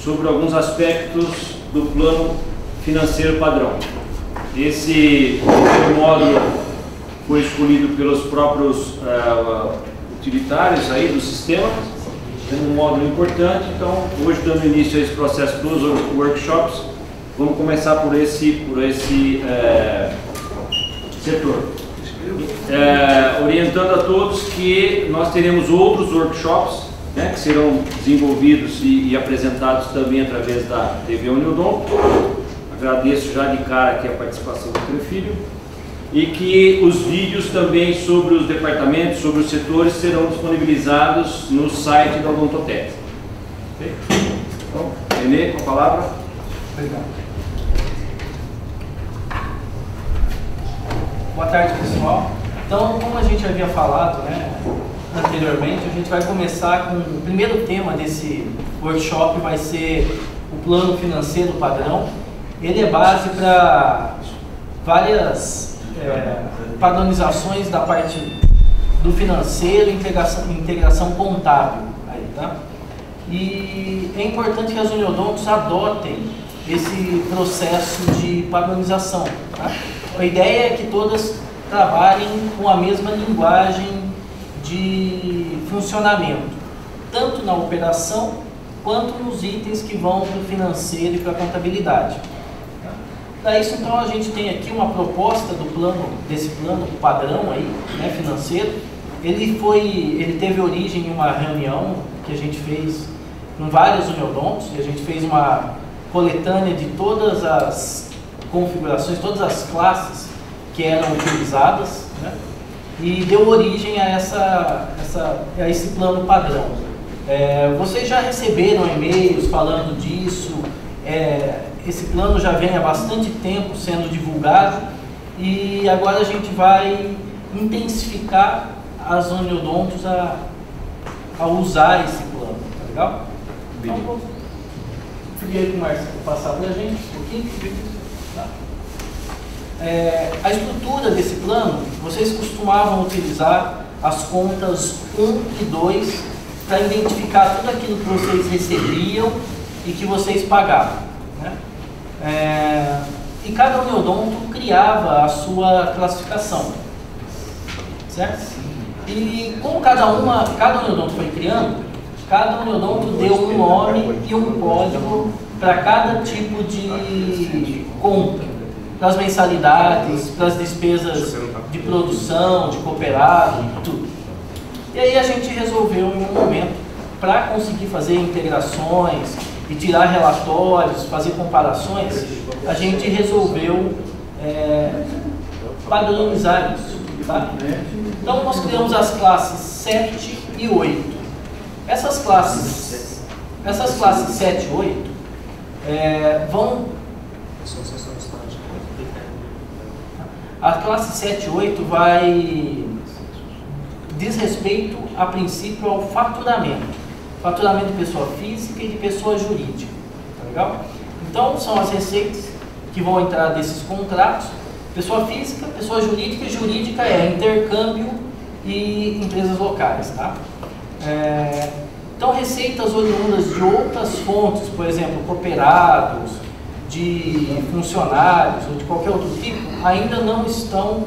sobre alguns aspectos do plano financeiro padrão. Esse módulo foi escolhido pelos próprios utilitários aí do sistema, sendo um módulo importante. Então, hoje, dando início a esse processo dos workshops, vamos começar por esse setor. Orientando a todos que nós teremos outros workshops, né, que serão desenvolvidos e apresentados também através da TV Uniodonto. Agradeço já de cara aqui a participação do meu filho. E que os vídeos também sobre os departamentos, sobre os setores, serão disponibilizados no site da Odontotec. Okay? Então, Renê, com a palavra. Obrigado. Boa tarde, pessoal. Então, como a gente havia falado, né, anteriormente, a gente vai começar com o primeiro tema desse workshop, vai ser o plano financeiro padrão. Ele é base para várias padronizações da parte do financeiro e integração contábil. Aí, tá? E é importante que as uniodontos adotem esse processo de padronização. Tá? A ideia é que todas trabalhem com a mesma linguagem de funcionamento, tanto na operação quanto nos itens que vão para o financeiro e para a contabilidade. Para isso, então, a gente tem aqui uma proposta do plano, desse plano padrão aí, né, financeiro. Ele teve origem em uma reunião que a gente fez com vários uniodontos, e a gente fez uma coletânea de todas as configurações, todas as classes que eram utilizadas, né, e deu origem a esse plano padrão. Vocês já receberam e-mails falando disso. Esse plano já vem há bastante tempo sendo divulgado e agora a gente vai intensificar as uniodontos a usar esse plano, tá legal? Então, vou pedir aí para o Marcelo passar para a gente um pouquinho. Tá? A estrutura desse plano, vocês costumavam utilizar as contas 1 e 2 para identificar tudo aquilo que vocês recebiam e que vocês pagavam. Né? E cada uniodonto criava a sua classificação, certo? E como cada uniodonto foi criando, cada uniodonto deu um nome e um código para cada tipo de conta, para as mensalidades, para as despesas de produção, de cooperado, tudo. E aí a gente resolveu em um momento, para conseguir fazer integrações e tirar relatórios, fazer comparações, a gente resolveu padronizar isso. Tá? Então nós criamos as classes 7 e 8. Essas classes 7 e 8 a classe 7 e 8 diz respeito, a princípio, ao faturamento. Faturamento de pessoa física e de pessoa jurídica. Tá legal? Então, são as receitas que vão entrar desses contratos. Pessoa física, pessoa jurídica, e jurídica é intercâmbio e empresas locais. Tá? Então, receitas oriundas de outras fontes, por exemplo, cooperados, de funcionários ou de qualquer outro tipo, ainda não estão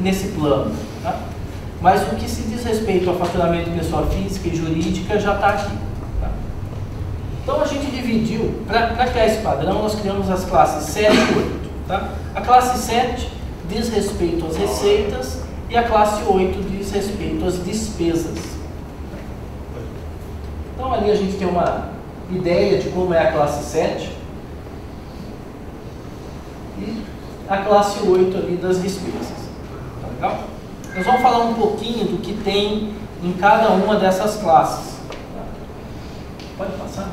nesse plano. Tá? Mas o que se diz respeito ao faturamento de pessoa física e jurídica já está aqui. Tá? Então a gente dividiu, para criar esse padrão, nós criamos as classes 7 e 8. Tá? A classe 7 diz respeito às receitas e a classe 8 diz respeito às despesas. Então ali a gente tem uma ideia de como é a classe 7 e a classe 8 ali das despesas. Tá legal? Nós vamos falar um pouquinho do que tem em cada uma dessas classes. Pode passar?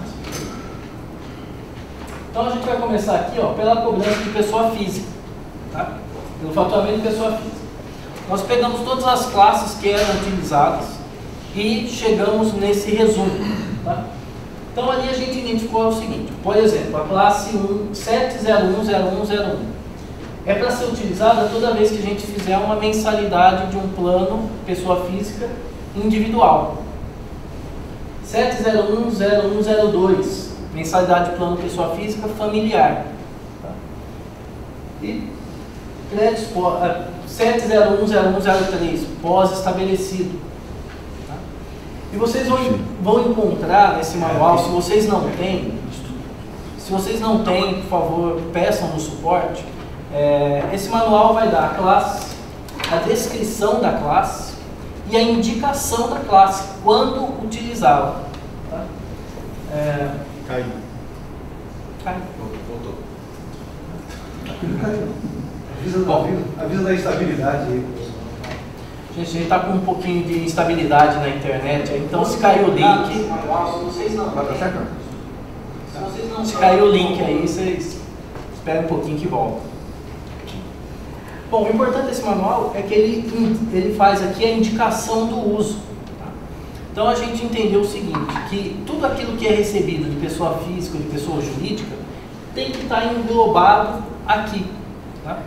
Então a gente vai começar aqui pela cobrança de pessoa física. Tá? Pelo faturamento de pessoa física. Nós pegamos todas as classes que eram utilizadas e chegamos nesse resumo. Tá? Então ali a gente identificou o seguinte, por exemplo, a classe 7010101 é para ser utilizada toda vez que a gente fizer uma mensalidade de um plano pessoa física individual. 7010102, mensalidade de plano pessoa física familiar. Tá? E créditos 7010103, pós-estabelecido. Tá? E vocês vão encontrar nesse manual, se vocês não têm, por favor, peçam no suporte. Esse manual vai dar a classe, a descrição da classe e a indicação da classe, quando utilizá-la. Tá? Caiu. Voltou. Avisa da instabilidade aí. Gente, a gente está com um pouquinho de instabilidade na internet, então se caiu o link, se caiu o link aí, vocês esperem um pouquinho que volta. Bom, o importante desse manual é que ele faz aqui a indicação do uso. Tá? Então a gente entendeu o seguinte, que tudo aquilo que é recebido de pessoa física ou de pessoa jurídica tem que estar englobado aqui. Tá?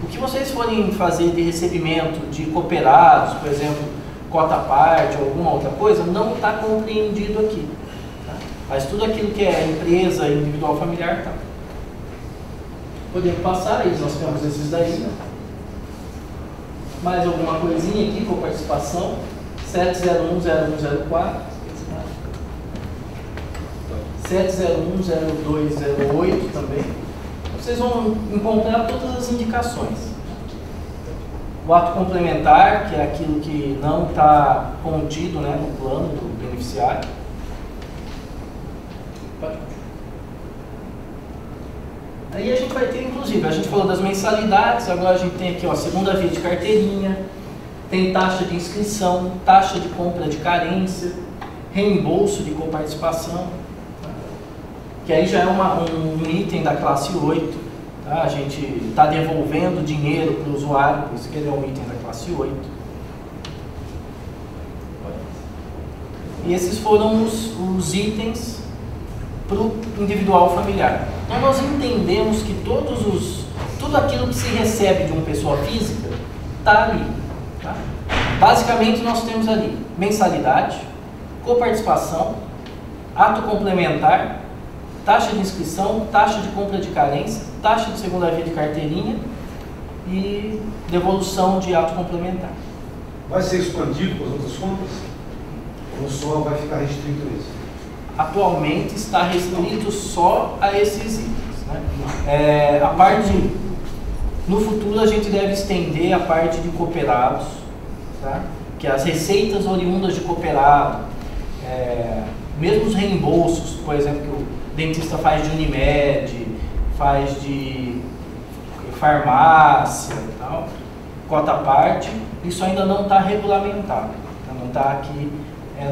O que vocês forem fazer de recebimento de cooperados, por exemplo, cota parte ou alguma outra coisa, não está compreendido aqui. Tá? Mas tudo aquilo que é empresa, individual, familiar, tá. Podemos passar aí, nós temos esses daí. Né? Mais alguma coisinha aqui com participação? 7010104, 7010208 também. Vocês vão encontrar todas as indicações. O ato complementar, que é aquilo que não está contido, né, no plano do beneficiário. Aí a gente vai ter, inclusive, a gente falou das mensalidades, agora a gente tem aqui, ó, segunda via de carteirinha, tem taxa de inscrição, taxa de compra de carência, reembolso de coparticipação, tá? Que aí já é um item da classe 8, tá? A gente está devolvendo dinheiro para o usuário, por isso que ele é um item da classe 8. E esses foram os itens para o individual familiar. Então nós entendemos que tudo aquilo que se recebe de uma pessoa física está ali. Tá? Basicamente nós temos ali mensalidade, coparticipação, ato complementar, taxa de inscrição, taxa de compra de carência, taxa de segunda via de carteirinha e devolução de ato complementar. Vai ser expandido para as outras contas? Ou só vai ficar restrito a isso? Atualmente está restrito só a esses itens. Né? A parte no futuro a gente deve estender a parte de cooperados, tá? Que as receitas oriundas de cooperado, mesmo os reembolsos, por exemplo, que o dentista faz de Unimed, faz de farmácia, tal, cota parte, isso ainda não está regulamentado, não está aqui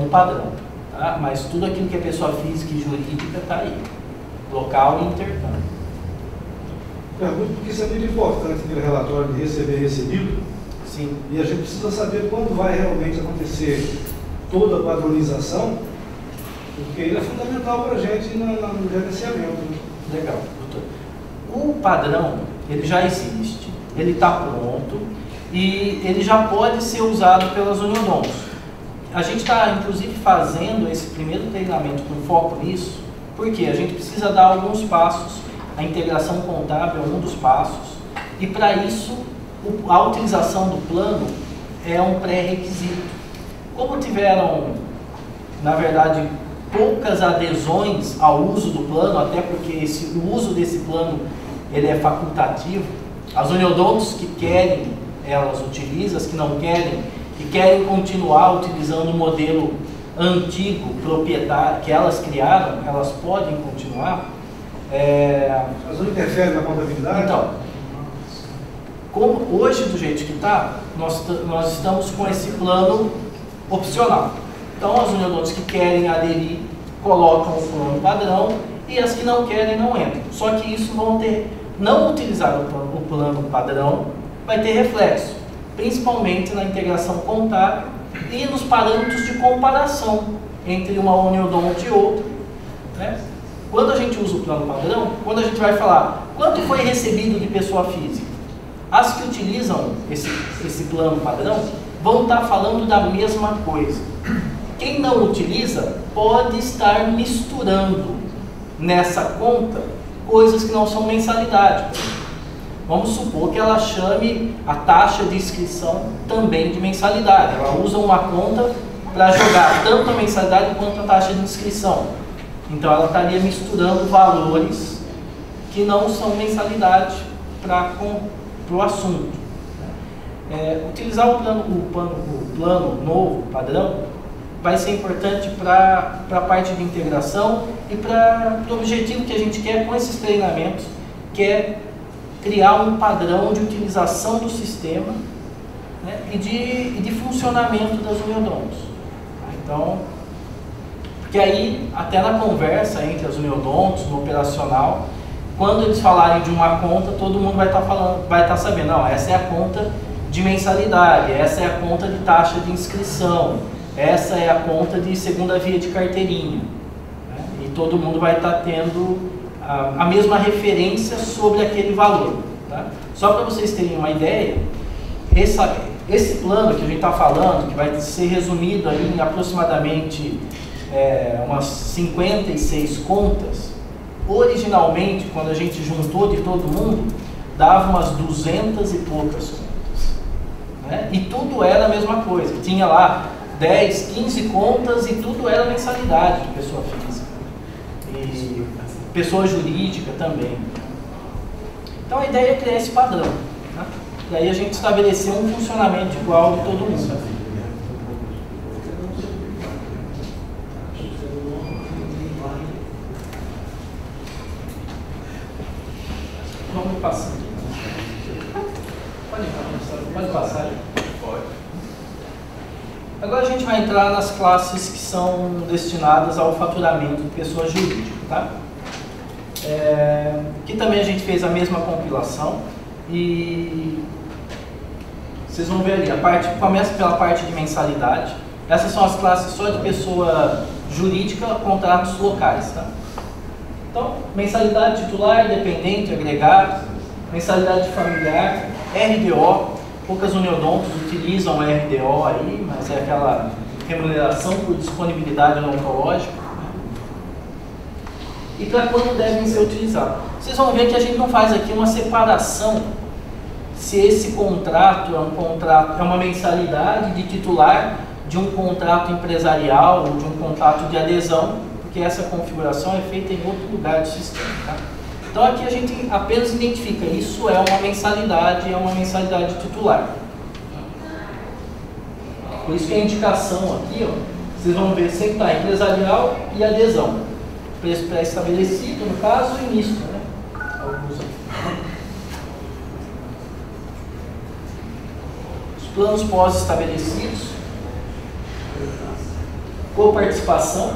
no padrão. Tá? Mas tudo aquilo que é pessoa física e jurídica está aí, local e intercâmbio. Pergunto porque isso é muito importante no relatório de receber e recebido. Sim. E a gente precisa saber quando vai realmente acontecer toda a padronização, porque ele é fundamental para a gente no gerenciamento. Né? Legal, doutor. O padrão, ele já existe, ele está pronto e ele já pode ser usado pelas uniodontos. A gente está, inclusive, fazendo esse primeiro treinamento com foco nisso, porque a gente precisa dar alguns passos, a integração contábil é um dos passos, e para isso, a utilização do plano é um pré-requisito. Como tiveram, na verdade, poucas adesões ao uso do plano, até porque o uso desse plano ele é facultativo, as uniodontos que querem, elas utilizam, as que não querem, e querem continuar utilizando o modelo antigo, proprietário, que elas criaram, elas podem continuar. Mas não interfere na contabilidade? Então, como hoje, do jeito que está, nós estamos com esse plano opcional. Então, as uniodontos que querem aderir, colocam o plano padrão, e as que não querem, não entram. Só que isso vão ter, não utilizar o plano padrão, vai ter reflexo, principalmente na integração contábil e nos parâmetros de comparação entre uma uniodonto e outra. Né? Quando a gente usa o plano padrão, quando a gente vai falar quanto foi recebido de pessoa física, as que utilizam esse plano padrão vão estar falando da mesma coisa. quem não utiliza pode estar misturando nessa conta coisas que não são mensalidade. Vamos supor que ela chame a taxa de inscrição também de mensalidade. Ela usa uma conta para jogar tanto a mensalidade quanto a taxa de inscrição. Então ela estaria misturando valores que não são mensalidade para o assunto. Utilizar o plano novo, padrão, vai ser importante para a parte de integração e para o objetivo que a gente quer com esses treinamentos, que é criar um padrão de utilização do sistema, né, e de funcionamento das uniodontos. Então, porque aí, até na conversa entre as uniodontos, no operacional, quando eles falarem de uma conta, todo mundo vai estar sabendo, não, essa é a conta de mensalidade, essa é a conta de taxa de inscrição, essa é a conta de segunda via de carteirinha, né? E todo mundo vai estar tendo a mesma referência sobre aquele valor, tá? Só para vocês terem uma ideia, esse plano que a gente está falando, que vai ser resumido aí em aproximadamente umas 56 contas, originalmente, quando a gente juntou de todo mundo, dava umas 200 e poucas contas, né? E tudo era a mesma coisa, tinha lá 10, 15 contas e tudo era mensalidade de pessoa física e pessoa jurídica também. Então a ideia é criar esse padrão, né? E aí a gente estabeleceu um funcionamento igual de todo mundo. Vamos passar. Pode passar. Pode. Agora a gente vai entrar nas classes que são destinadas ao faturamento de pessoa jurídica, tá? Aqui também a gente fez a mesma compilação e vocês vão ver ali, começa pela parte de mensalidade. Essas são as classes só de pessoa jurídica, contratos locais, tá? Então, mensalidade titular, dependente, agregado, mensalidade familiar, RDO, poucas uniodontos utilizam a RDO aí, mas é aquela remuneração por disponibilidade odontológica. E para quando devem ser utilizados. Vocês vão ver que a gente não faz aqui uma separação se esse contrato é uma mensalidade de titular de um contrato empresarial ou de um contrato de adesão, porque essa configuração é feita em outro lugar do sistema, tá? Então aqui a gente apenas identifica, isso é uma mensalidade titular. Por isso que a indicação aqui, ó, vocês vão ver sempre está empresarial e adesão. Preço pré-estabelecido, no caso, e misto, né? Os planos pós-estabelecidos, coparticipação,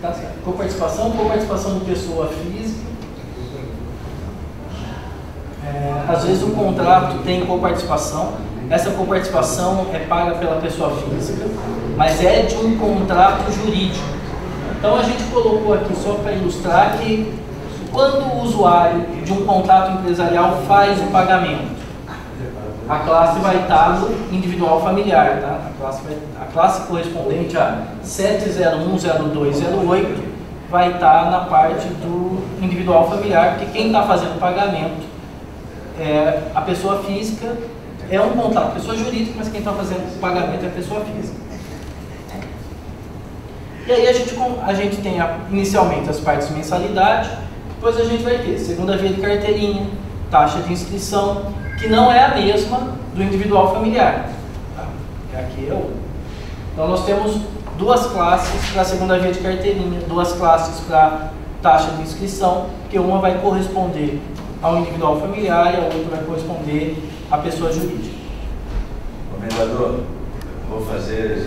tá certo. Coparticipação de pessoa física. Às vezes o contrato tem coparticipação. Essa coparticipação é paga pela pessoa física, mas é de um contrato jurídico. Então a gente colocou aqui só para ilustrar que quando o usuário de um contrato empresarial faz o pagamento, a classe vai estar no individual familiar, tá? A classe correspondente a 7010208 vai estar na parte do individual familiar, porque quem está fazendo o pagamento é a pessoa física. É um contrato, pessoa jurídica, mas quem está fazendo o pagamento é a pessoa física. E aí a gente tem inicialmente as partes de mensalidade, depois a gente vai ter segunda via de carteirinha, taxa de inscrição, que não é a mesma do individual familiar. Tá? Aqui é o... Então nós temos duas classes para a segunda via de carteirinha, duas classes para taxa de inscrição, que uma vai corresponder ao individual familiar e a outra vai corresponder à pessoa jurídica. Comendador, vou fazer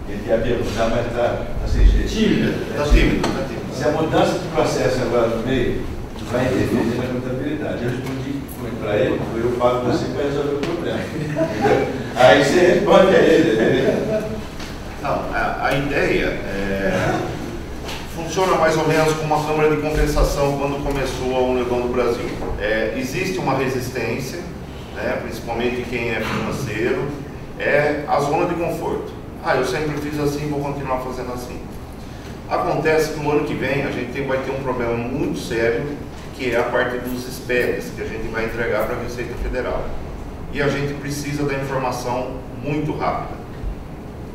ele ia perguntar, mas está sem jeito. Está tímido. Se a mudança de processo agora no meio vai interferir na contabilidade, eu respondi para ele, eu pago você para resolver o problema. Aí você responde a ele. Não, a ideia funciona mais ou menos como uma câmara de compensação quando começou a Uniodonto no Brasil. Existe uma resistência né, principalmente quem é financeiro, é a zona de conforto. Ah, eu sempre fiz assim, vou continuar fazendo assim. Acontece que no ano que vem a gente vai ter um problema muito sério, que é a parte dos SPEDs, que a gente vai entregar para a Receita Federal. E a gente precisa da informação muito rápida.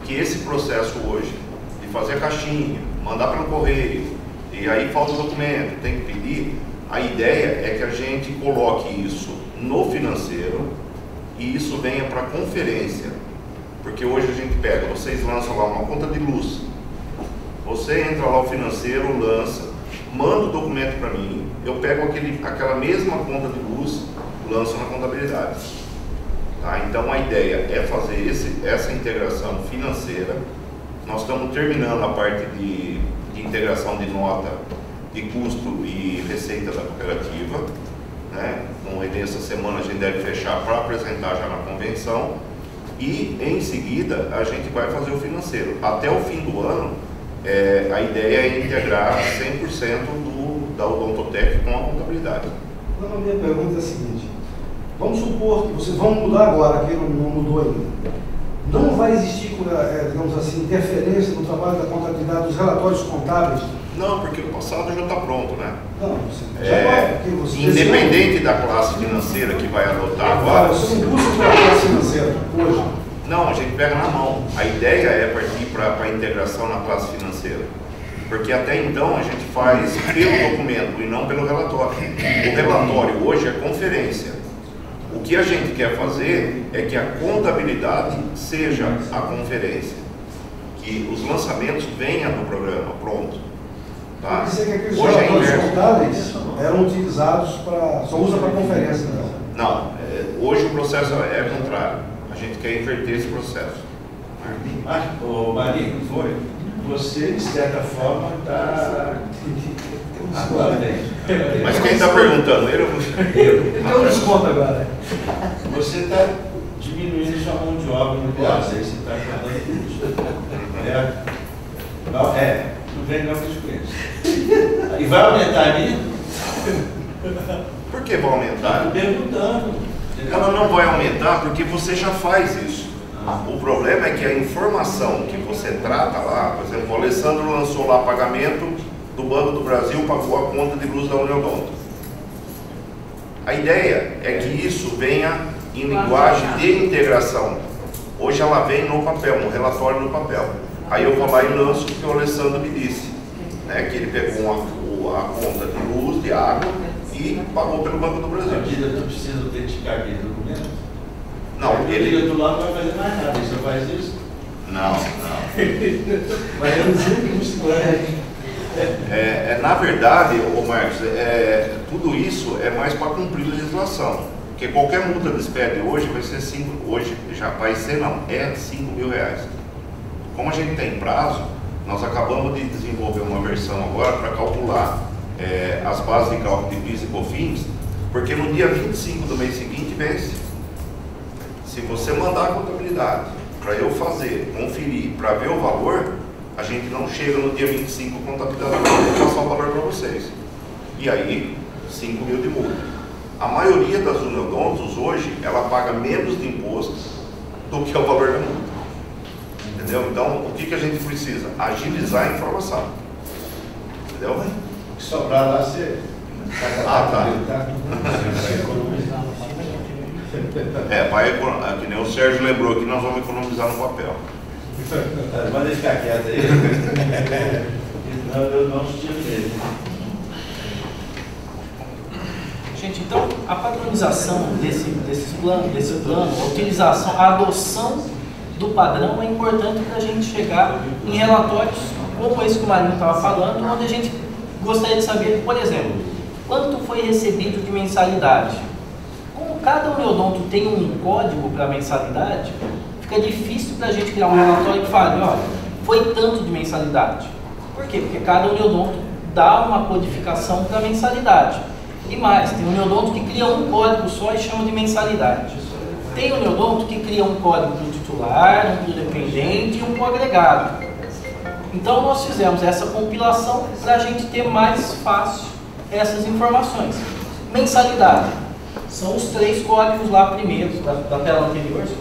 Que esse processo hoje, de fazer a caixinha, mandar pelo correio, e aí falta o documento, tem que pedir, a ideia é que a gente coloque isso no financeiro e isso venha para a conferência. Porque hoje a gente pega, vocês lançam lá uma conta de luz, você entra lá no financeiro, lança, manda o documento para mim, eu pego aquela mesma conta de luz, lanço na contabilidade. Tá? Então a ideia é fazer essa integração financeira. Nós estamos terminando a parte de integração de nota de custo e receita da cooperativa, né? Então, essa semana a gente deve fechar para apresentar já na convenção e em seguida a gente vai fazer o financeiro. Até o fim do ano, a ideia é integrar 100% da Odontotec com a contabilidade. Então, a minha pergunta é a seguinte: vamos supor que vocês vão mudar agora, que não mudou ainda. Não vai existir, digamos assim, interferência no trabalho da contabilidade dos relatórios contábeis? Não, porque o passado já está pronto, né? Não, você independente da classe financeira que vai adotar agora. Você não busca pela classe financeira hoje? Não, a gente pega na mão. A ideia é partir para a integração na classe financeira. Porque até então a gente faz pelo documento e não pelo relatório. O relatório hoje é conferência. O que a gente quer fazer é que a contabilidade seja a conferência. Que os lançamentos venham no programa, pronto. Tá? Quer dizer que aqueles relatórios contábeis eram utilizados só usa para conferência, não? Hoje o processo é contrário. A gente quer inverter esse processo. Marinho, foi? Você, de certa forma, está... Agora tem. Mas quem está perguntando? Ele ou você? Eu desconto agora. Você está diminuindo sua mão de obra no Goiás, aí você está guardando tudo. Não vem não que eu conheço. E vai aumentar ali? Por que vai aumentar? Estou perguntando. Ela não vai aumentar porque você já faz isso. O problema é que a informação que você trata lá, por exemplo, o Alessandro lançou lá pagamento do Banco do Brasil, pagou a conta de luz da Uniodonto. A ideia é que isso venha em linguagem de integração. Hoje ela vem no papel, no relatório no papel. Aí eu vou lá e lanço o que o Alessandro me disse, né, que ele pegou a conta de luz, de água e pagou pelo Banco do Brasil. A diretor precisa autenticar aquele documento? Não, ele... O diretor lá não vai fazer mais nada, ele só faz isso? Não. Vai reduzir o custo, na verdade, Marcos, tudo isso é mais para cumprir a legislação. Porque qualquer multa de SPED hoje vai ser 5 mil reais. Como a gente tem prazo, nós acabamos de desenvolver uma versão agora para calcular as bases de cálculo de PIS e COFINS, porque no dia 25 do mês seguinte vence. Se você mandar a contabilidade para eu fazer, conferir, para ver o valor, a gente não chega no dia 25 com a contabilidade para passar o valor para vocês. E aí, 5 mil de multa. A maioria das uniodontos hoje, ela paga menos de imposto do que o valor da multa. Entendeu? Então, o que a gente precisa? Agilizar a informação. Entendeu? O que sobrar lá, você... Tá. Que nem o Sérgio lembrou que nós vamos economizar no papel. Manda ele ficar quieto aí. Eu não estive nele. Gente, então a padronização desse plano, a utilização, a adoção do padrão é importante para a gente chegar em relatórios como esse que o Marinho estava falando, onde a gente gostaria de saber, por exemplo, quanto foi recebido de mensalidade. Como cada uniodonto tem um código para mensalidade, fica difícil para a gente criar um relatório que fale, olha, foi tanto de mensalidade. Por quê? Porque cada uniodonto dá uma codificação para mensalidade. E mais, tem uniodonto que cria um código só e chama de mensalidade. Tem uniodonto que cria um código para o titular, um para o dependente e um para o agregado. Então nós fizemos essa compilação para a gente ter mais fácil essas informações. Mensalidade. São os 3 códigos lá primeiros da tela anterior, se